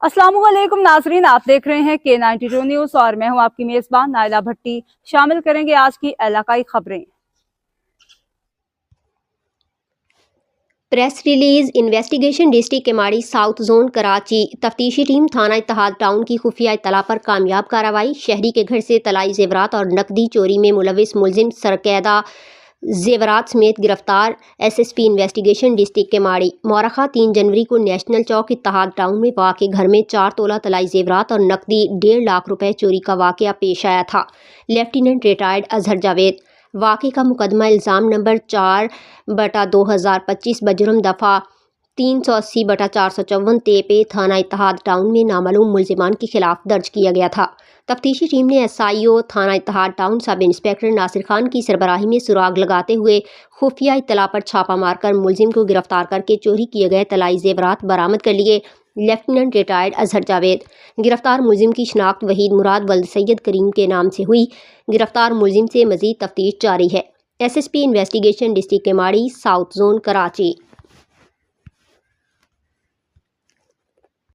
अस्सलाम वालेकुम नाजरीन, आप देख रहे हैं K92 न्यूज़ और मैं हूं आपकी मेज़बान नाइला भट्टी। शामिल करेंगे आज की इलाकाई खबरें। Press release. Investigation district Keamari south zone Karachi. तफ्तीशी टीम थाना इत्तेहाद टाउन की खुफिया इत्तला पर कामयाब कार्रवाई। शहरी के घर से तलाई जेवरात और नकदी चोरी में मुलविस मुलजिम सरकैदा जेवरात समेत गिरफ्तार। SSP investigation district Keamari. मौरखा 3 जनवरी को नेशनल चौक इत्तेहाद टाउन में वाक़े घर में 4 तोला तलाई जेवरात और नकदी 1.5 लाख रुपए चोरी का वाक़या पेश आया था। Lieutenant retired Azhar Javed. वाक़े का मुकदमा इल्ज़ाम नंबर 4/2025 बजरम दफ़ा 380/454 तेपे थाना इत्तेहाद टाउन में नामालूम मुलजिमान के खिलाफ दर्ज किया गया था। तफ्तीशी टीम ने SIO थाना Ittehad town sub inspector Nasir Khan की सरबराही में सुराग लगाते हुए खुफिया इत्तला पर छापा मारकर मुलजिम को गिरफ्तार करके चोरी किए गए तलाई जेवरात बरामद कर लिए। Lieutenant retired Azhar Javed. गिरफ्तार मुलजिम की शनाख्त वहीद मुराद वल्द सैयद करीम के नाम से हुई। गिरफ्तार मुलजिम से मजीद तफ्तीश जारी है। SSP investigation district Keamari south zone Karachi.